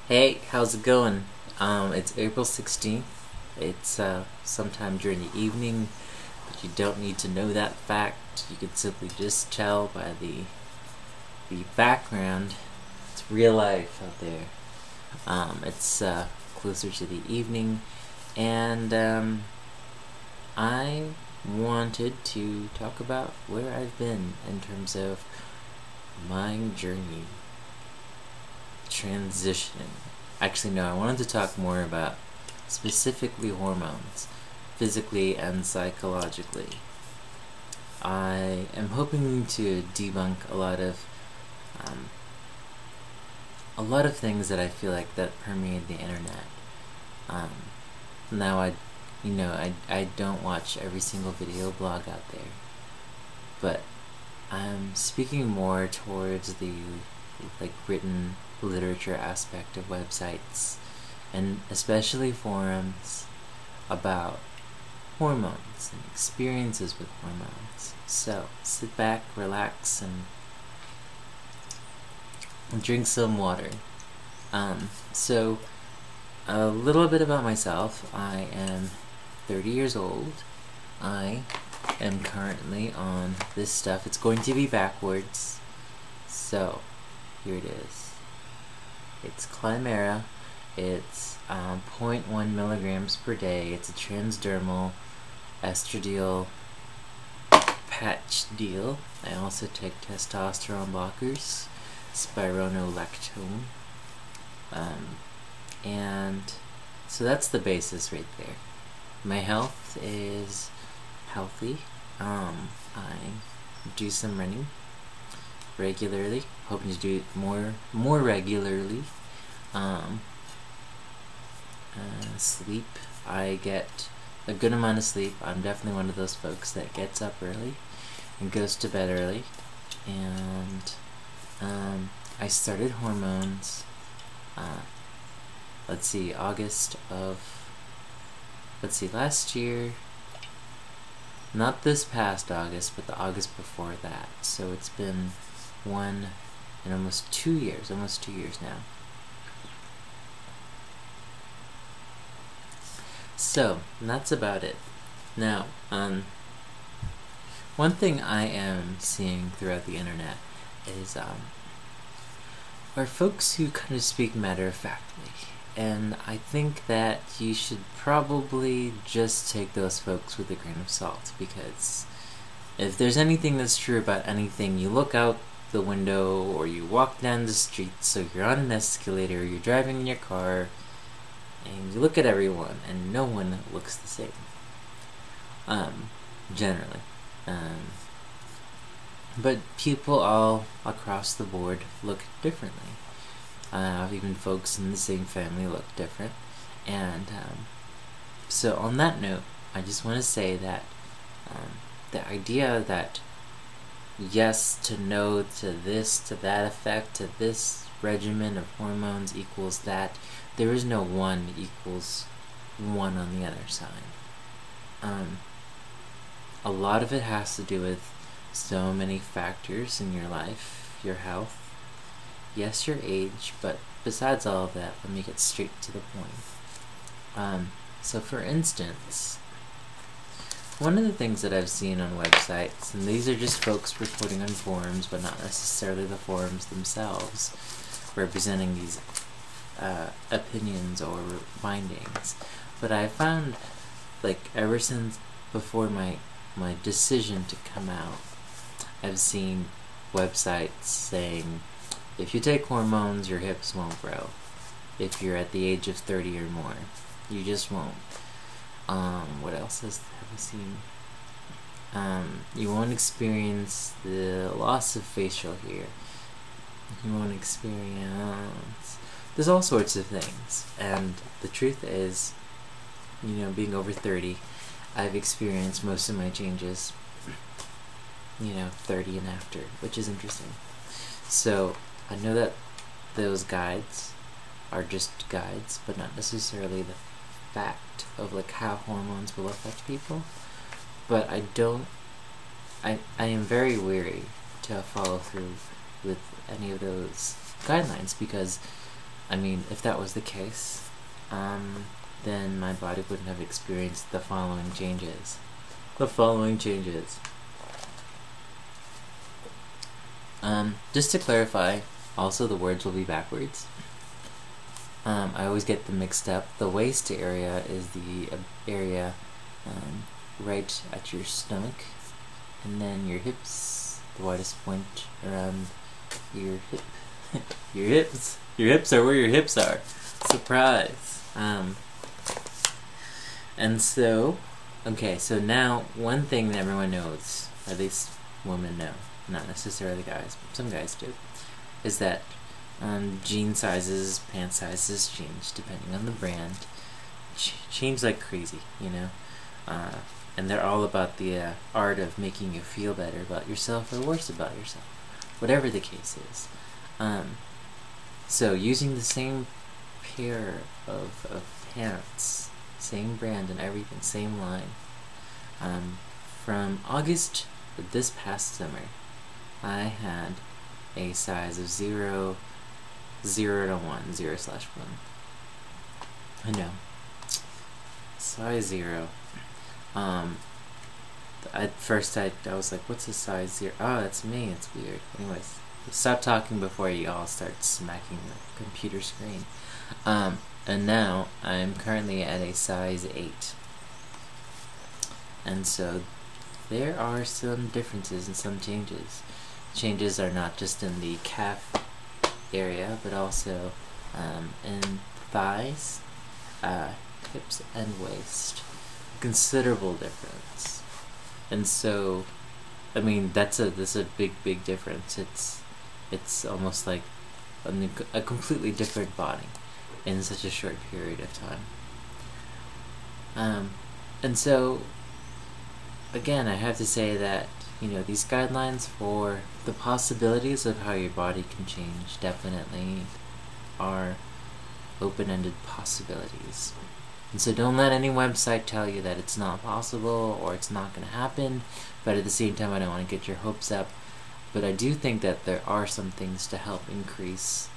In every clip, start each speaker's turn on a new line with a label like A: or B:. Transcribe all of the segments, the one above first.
A: Hey, how's it going? It's April 16th. It's sometime during the evening, but you don't need to know that fact. You can simply just tell by the background. It's real life out there. It's closer to the evening, and I wanted to talk about where I've been in terms of my journey transitioning. Actually, no, I wanted to talk more about specifically hormones, physically and psychologically. I am hoping to debunk um, a lot of things that I feel like that permeate the internet. Um, now I don't watch every single video blog out there, but I'm speaking more towards the written literature aspect of websites, and especially forums about hormones and experiences with hormones. So sit back, relax, and drink some water. So a little bit about myself. I am 30 years old. I am currently on this stuff. It's going to be backwards. So here it is. It's Climera. It's 0.1 milligrams per day. It's a transdermal estradiol patch deal. I also take testosterone blockers, spironolactone, and so that's the basis right there. My health is healthy. I do some running regularly, hoping to do it more regularly. Sleep, I get a good amount of sleep. I'm definitely one of those folks that gets up early and goes to bed early. And I started hormones last year, not this past August, but the August before that. So it's been almost 2 years now. So that's about it. Now, one thing I am seeing throughout the internet is are folks who kind of speak matter-of-factly, and I think that you should probably just take those folks with a grain of salt, because if there's anything that's true about anything, you look out the window or you walk down the street, so you're on an escalator, you're driving in your car, and you look at everyone and no one looks the same, generally. But people all across the board look differently. Even folks in the same family look different. And so on that note, I just want to say that the idea that yes to no to this to that effect to this regimen of hormones equals that, there is no 1 equals 1 on the other side. A lot of it has to do with so many factors in your life, your health, yes, your age, but besides all of that, let me get straight to the point. So for instance, one of the things that I've seen on websites, and these are just folks reporting on forums, but not necessarily the forums themselves, representing these opinions or findings, but I found, ever since before my decision to come out, I've seen websites saying, if you take hormones, your hips won't grow. If you're at the age of 30 or more, you just won't. What else have I seen? You won't experience the loss of facial hair. You won't experience... There's all sorts of things. And the truth is, being over 30, I've experienced most of my changes, 30 and after, which is interesting. So, I know that those guides are just guides, but not necessarily the fact of how hormones will affect people. But I am very wary to follow through with any of those guidelines, because I mean, if that was the case, then my body wouldn't have experienced the following changes. Just to clarify, also the words will be backwards. I always get them mixed up. The waist area is the area right at your stomach, and then your hips, the widest point around your hip. Your hips are where your hips are. Surprise. And so, okay, so now one thing that everyone knows, at least women know, not necessarily guys, but some guys do, is that jean sizes, pant sizes change depending on the brand. Change like crazy, you know? And they're all about the art of making you feel better about yourself or worse about yourself, whatever the case is. So using the same pair of pants, same brand and everything, same line, from August this past summer, I had a size of 0 to 1, 0/1. I know. Size 0. At first I was like, what's a size 0? Oh, that's me, it's weird. Anyways, stop talking before you all start smacking the computer screen. And now I'm currently at a size 8. And so there are some differences and some changes. Changes are not just in the calf area, but also in thighs, hips, and waist. Considerable difference. And so, I mean, that's a big difference. It's almost like a completely different body in such a short period of time. And so, again, I have to say that, you know, these guidelines for the possibilities of how your body can change definitely are open-ended possibilities. And so don't let any website tell you that it's not possible or it's not going to happen, but at the same time I don't want to get your hopes up. But I do think that there are some things to help increase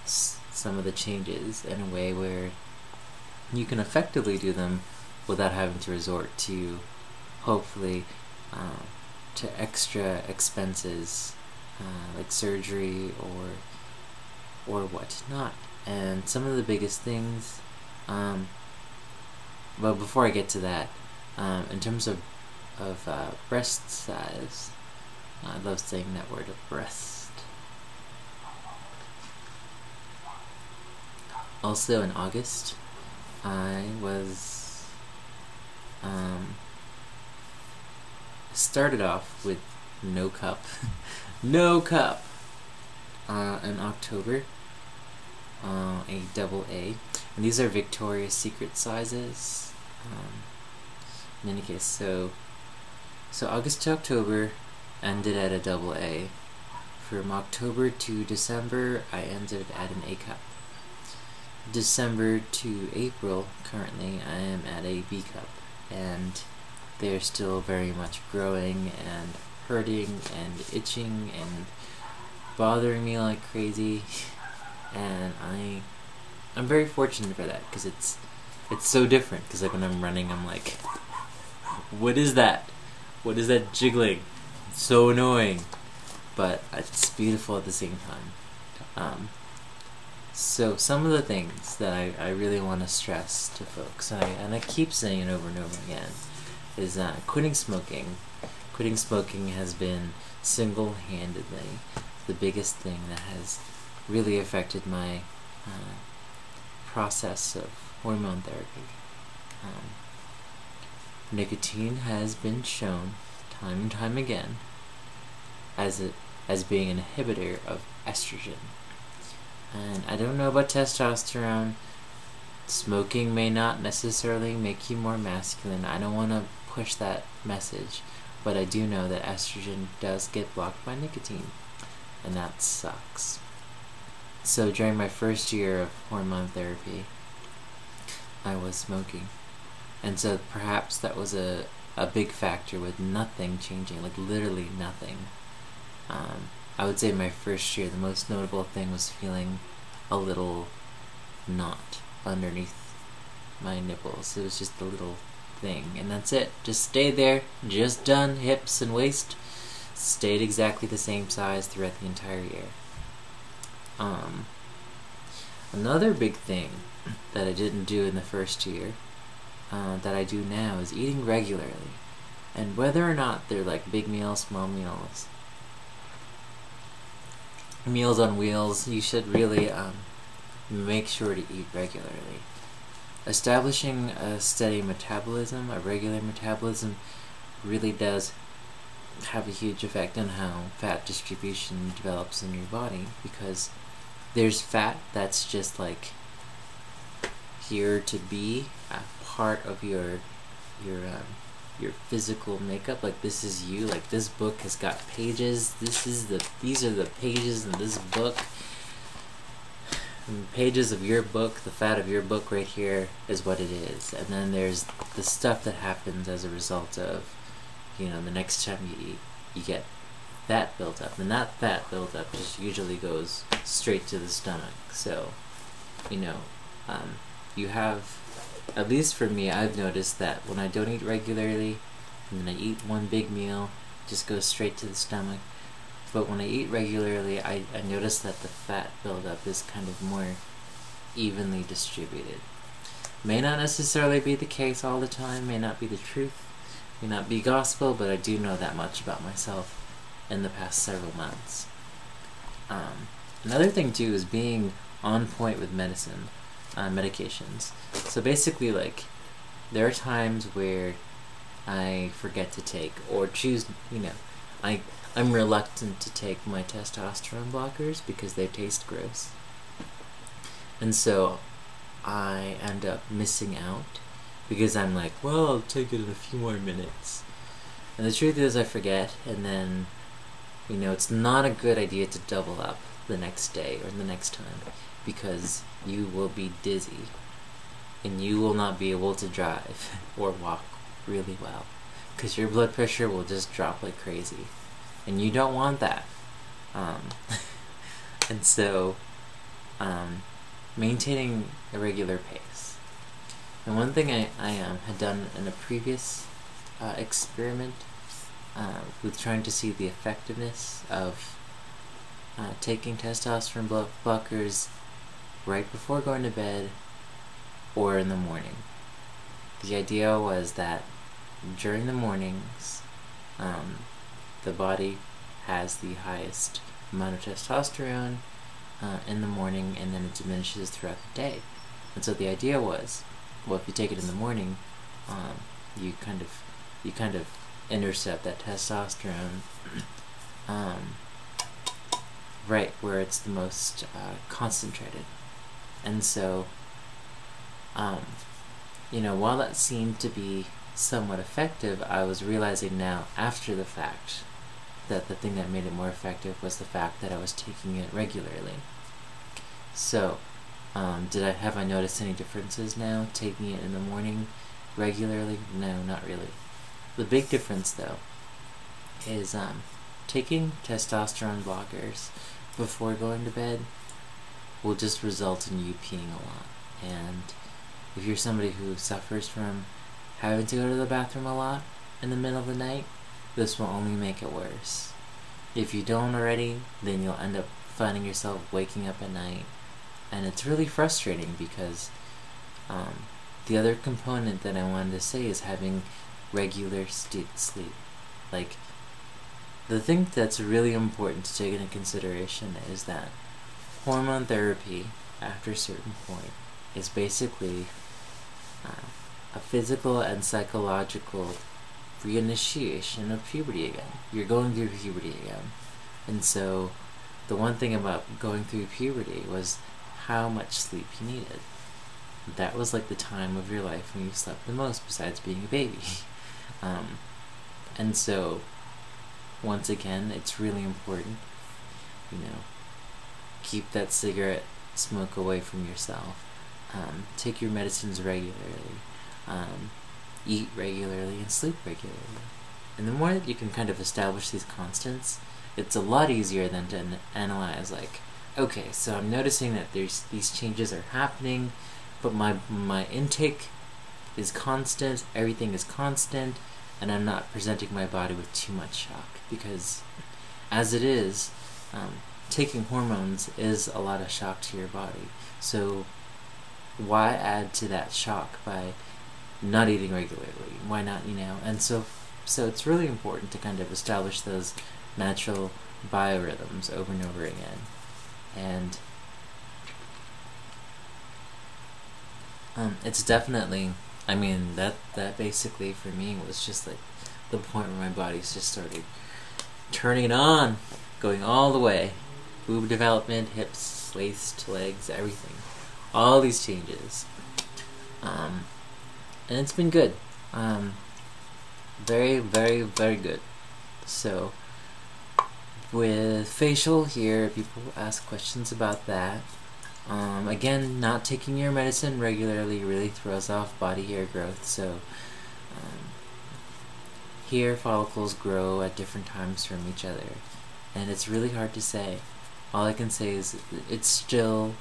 A: some of the changes in a way where you can effectively do them without having to resort to, hopefully, to extra expenses like surgery or whatnot. And some of the biggest things, but before I get to that, in terms of breast size, I love saying that word, of breast. Also in August, I was started off with no cup, no cup. In October, a double A, and these are Victoria's Secret sizes. In any case, so August to October ended at a double A. From October to December, I ended at an A cup. December to April, currently, I am at a B cup, and they're still very much growing and hurting and itching and bothering me like crazy. And I'm very fortunate for that, because it's so different, because like when I'm running I'm like, what is that jiggling? It's so annoying, but it's beautiful at the same time. So some of the things that I really want to stress to folks, and I keep saying it over and over again, is quitting smoking. Quitting smoking has been single-handedly the biggest thing that has really affected my process of hormone therapy. Nicotine has been shown time and time again as being an inhibitor of estrogen. And I don't know about testosterone. Smoking may not necessarily make you more masculine. I don't want to push that message, but I do know that estrogen does get blocked by nicotine, and that sucks. So during my first year of hormone therapy, I was smoking. And so perhaps that was a big factor with nothing changing, like literally nothing. I would say my first year, the most notable thing was feeling a little knot underneath my nipples. It was just a little thing, and that's it. Just stayed there, just done. Hips and waist stayed exactly the same size throughout the entire year. Another big thing that I didn't do in the first year, that I do now, is eating regularly. And whether or not they're like big meals, small meals, meals on wheels, you should really make sure to eat regularly. Establishing a steady metabolism, a regular metabolism, really does have a huge effect on how fat distribution develops in your body, because there's fat that's just like here to be a part of your physical makeup. Like, this is you. Like, this book has got pages. These are the pages in this book. And pages of your book, the fat of your book right here is what it is. And then there's the stuff that happens as a result of, the next time you eat, you get fat built up. And that fat built up just usually goes straight to the stomach. So, you have, at least for me, I've noticed that when I don't eat regularly, and then I eat one big meal, it just goes straight to the stomach. But when I eat regularly, I notice that the fat buildup is kind of more evenly distributed. May not necessarily be the case all the time, may not be the truth, may not be gospel, but I do know that much about myself in the past several months. Another thing too is being on point with medicine, medications. So basically, like, there are times where I forget to take, or choose, I'm reluctant to take my testosterone blockers because they taste gross. And so I end up missing out because I'm like, well, I'll take it in a few more minutes. And the truth is I forget, and then, it's not a good idea to double up the next day or the next time, because you will be dizzy and you will not be able to drive or walk really well, because your blood pressure will just drop like crazy. And you don't want that. And so, maintaining a regular pace. And one thing I had done in a previous experiment with trying to see the effectiveness of taking testosterone blockers right before going to bed or in the morning. The idea was that during the mornings, the body has the highest amount of testosterone in the morning, and then it diminishes throughout the day. And so the idea was, well, if you take it in the morning, you kind of intercept that testosterone right where it's the most concentrated. And so, while that seemed to be somewhat effective, I was realizing now, after the fact, that the thing that made it more effective was the fact that I was taking it regularly. So, have I noticed any differences now, taking it in the morning regularly? No, not really. The big difference, though, is taking testosterone blockers before going to bed will just result in you peeing a lot. And if you're somebody who suffers from having to go to the bathroom a lot in the middle of the night, this will only make it worse. If you don't already, then you'll end up finding yourself waking up at night, and it's really frustrating because the other component that I wanted to say is having regular sleep. Like, the thing that's really important to take into consideration is that hormone therapy, after a certain point, is basically a physical and psychological reinitiation of puberty again. You're going through puberty again. And so the one thing about going through puberty was how much sleep you needed. That was like the time of your life when you slept the most, besides being a baby. And so, once again, it's really important, keep that cigarette smoke away from yourself. Take your medicines regularly. Eat regularly and sleep regularly. And the more that you can kind of establish these constants, it's a lot easier than to analyze, like, okay, so I'm noticing that these changes are happening, but my intake is constant, everything is constant, and I'm not presenting my body with too much shock, because as it is, taking hormones is a lot of shock to your body. So why add to that shock by not eating regularly? Why not, And so it's really important to kind of establish those natural biorhythms over and over again. And it's definitely, that basically for me was just like the point where my body's just started turning it on, going all the way. Boob development, hips, waist, legs, everything. All these changes. And it's been good. Very, very, very good. So, with facial here, people ask questions about that. Again, not taking your medicine regularly really throws off body hair growth, so hair follicles grow at different times from each other, and it's really hard to say. All I can say is it's still,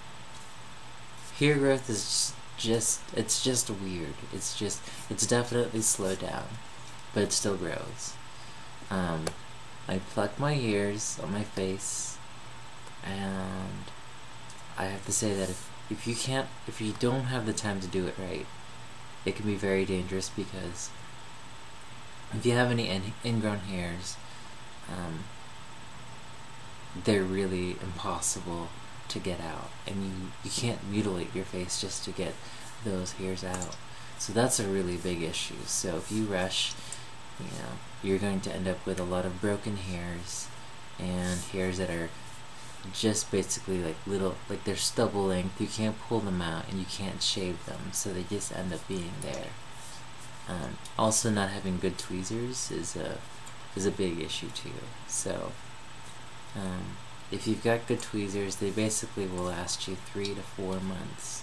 A: hair growth is it's just weird. It's definitely slowed down, but it still grows. I pluck my hairs on my face, and I have to say that if you don't have the time to do it right, it can be very dangerous, because if you have any ingrown hairs, they're really impossible to get out, and you can't mutilate your face just to get those hairs out. So that's a really big issue. So if you rush, you're going to end up with a lot of broken hairs, and hairs that are just basically like little, like they're stubble length. You can't pull them out and you can't shave them, so they just end up being there. Also, not having good tweezers is a big issue too. So if you've got good tweezers, they basically will last you 3 to 4 months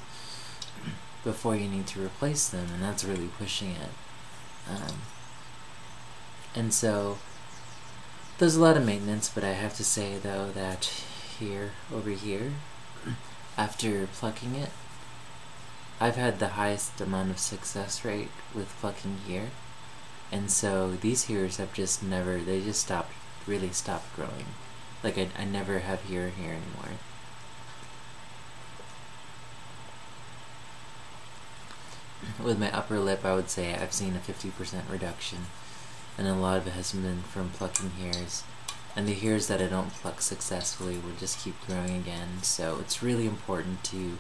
A: before you need to replace them, and that's really pushing it. And so there's a lot of maintenance, but I have to say though that over here, after plucking it, I've had the highest amount of success rate with plucking hair, and so these hairs have they just really stopped growing. Like I never have hair anymore. With my upper lip, I would say I've seen a 50% reduction, and a lot of it has been from plucking hairs. And the hairs that I don't pluck successfully will just keep growing again. So it's really important to,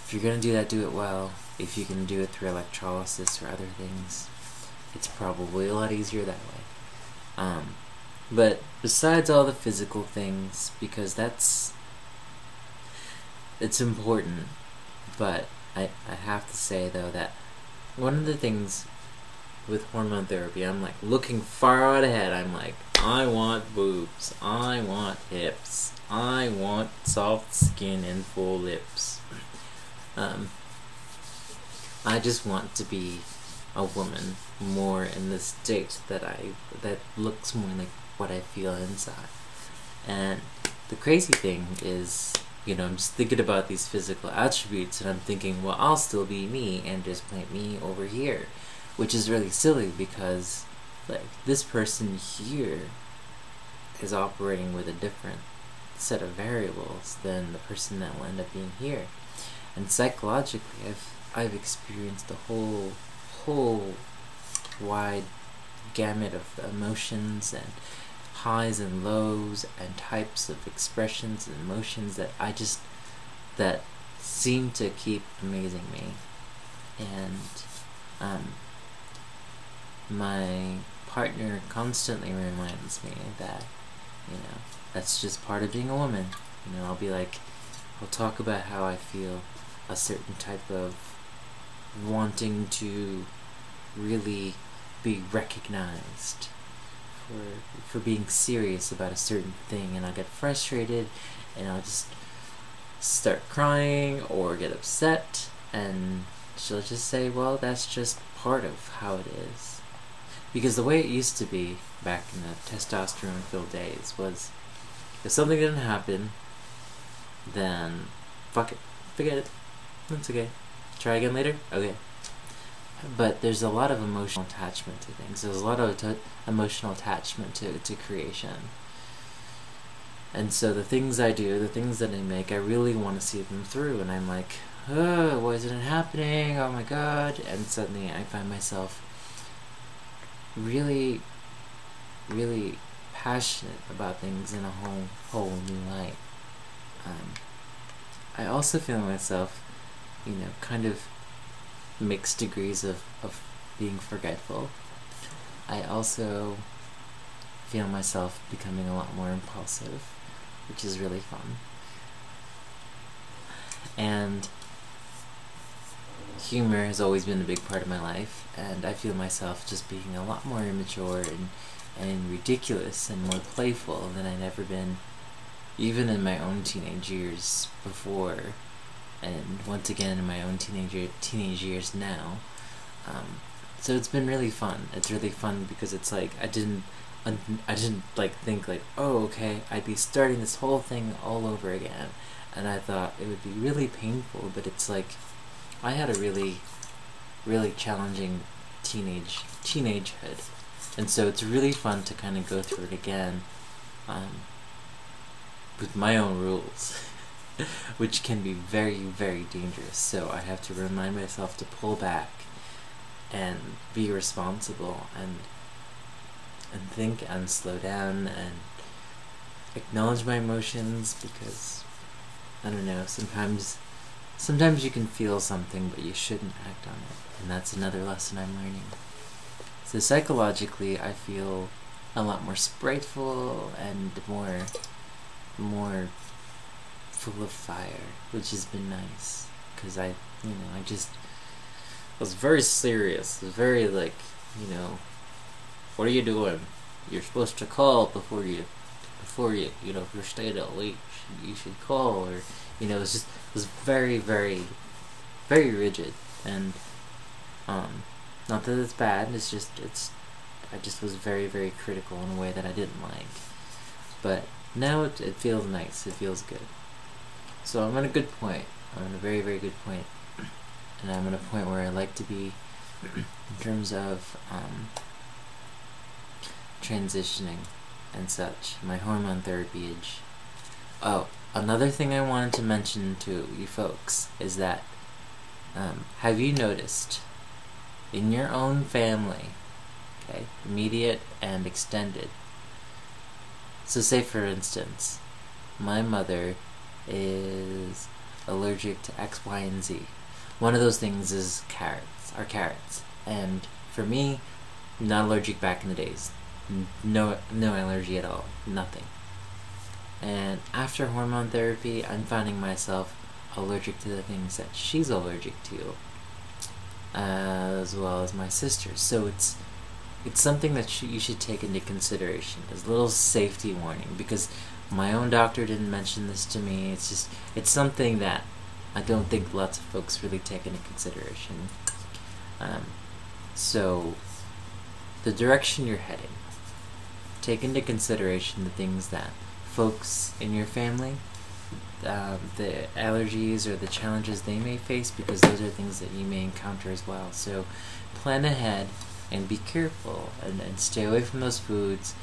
A: if you're going to do that, do it well. If you can do it through electrolysis or other things, it's probably a lot easier that way. But besides all the physical things, because it's important, but I have to say though that one of the things with hormone therapy, I'm like looking far out ahead. I'm like, I want boobs, I want hips, I want soft skin and full lips. I just want to be a woman more in the state that looks more like what I feel inside. And the crazy thing is, I'm just thinking about these physical attributes, and I'm thinking, well, I'll still be me and just plant me over here, which is really silly, because like this person here is operating with a different set of variables than the person that will end up being here. And psychologically, I've experienced a whole wide gamut of emotions and highs and lows and types of expressions and emotions that seem to keep amazing me. And my partner constantly reminds me that, that's just part of being a woman. I'll be like, I'll talk about how I feel a certain type of wanting to really be recognized for being serious about a certain thing, and I'll get frustrated and I'll just start crying or get upset, and she'll just say, well, that's just part of how it is. Because the way it used to be back in the testosterone-filled days was, if something didn't happen, then fuck it, forget it. That's okay. Try again later? Okay. But there's a lot of emotional attachment to things. There's a lot of emotional attachment to creation. And so the things I do, the things that I make, I really want to see them through. And I'm like, oh, why isn't it happening? Oh my god. And suddenly I find myself really, really passionate about things in a whole new light. I also feel myself, kind of mixed degrees of being forgetful. I also feel myself becoming a lot more impulsive, which is really fun. And humor has always been a big part of my life, and I feel myself just being a lot more immature and ridiculous and more playful than I'd ever been, even in my own teenage years before, and once again in my own teenage years now. So it's been really fun. It's really fun because it's like I didn't think like, oh, okay, I'd be starting this whole thing all over again, and I thought it would be really painful. But it's like I had a really, really challenging teenagehood, and so it's really fun to kind of go through it again, with my own rules, which can be very, very dangerous. So I have to remind myself to pull back and be responsible and think and slow down and acknowledge my emotions, because I don't know, sometimes you can feel something but you shouldn't act on it, and that's another lesson I'm learning. So psychologically I feel a lot more spriteful and more full of fire, which has been nice, because I was very serious. It was very like, what are you doing? You're supposed to call before you if you're staying out late, you should call, or it was very, very, very rigid, and not that it's bad. I just was very, very critical in a way that I didn't like. But now it feels nice. It feels good. So I'm at a good point. I'm at a very, very good point. And I'm at a point where I like to be in terms of transitioning and such. My hormone therapy age. Oh, another thing I wanted to mention to you folks is that have you noticed in your own family, okay, immediate and extended, so say for instance, my mother is allergic to X, Y, and Z. One of those things is carrots. And for me, not allergic back in the days. No allergy at all. Nothing. And after hormone therapy, I'm finding myself allergic to the things that she's allergic to, as well as my sister. So it's something that you should take into consideration as a little safety warning, because my own doctor didn't mention this to me. It's something that I don't think lots of folks really take into consideration. So the direction you're heading, take into consideration the things that folks in your family, the allergies or the challenges they may face, because those are things that you may encounter as well. So plan ahead and be careful, and stay away from those foods.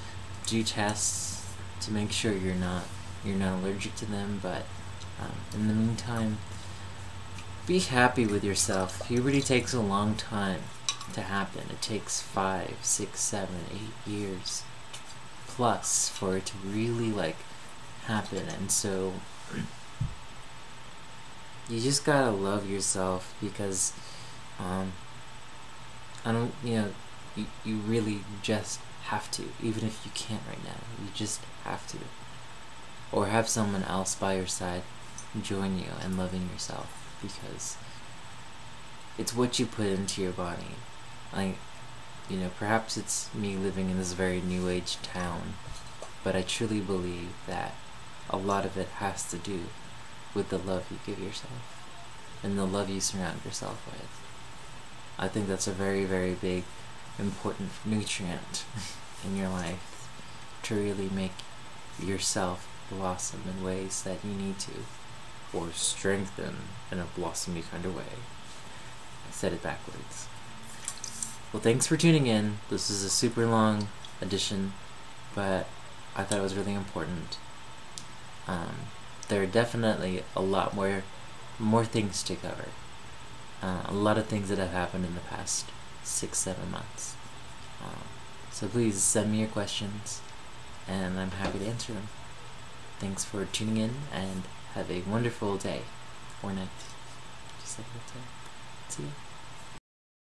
A: Do tests to make sure you're not allergic to them. But in the meantime, be happy with yourself. Puberty takes a long time to happen. It takes 5, 6, 7, 8 years plus for it to really happen. And so you just gotta love yourself, because you really just have to, even if you can't right now. You just have to, or have someone else by your side join you in loving yourself, because it's what you put into your body. Perhaps it's me living in this very new age town, but I truly believe that a lot of it has to do with the love you give yourself and the love you surround yourself with. I think that's a very, very big, important nutrient in your life to really make yourself blossom in ways that you need to. or strengthen in a blossomy kind of way. I said it backwards. Well, thanks for tuning in. This is a super long edition, but I thought it was really important. There are definitely a lot more things to cover. A lot of things that have happened in the past 6-7 months. So please send me your questions, and I'm happy to answer them. Thanks for tuning in, and have a wonderful day or night. Just like that. See you.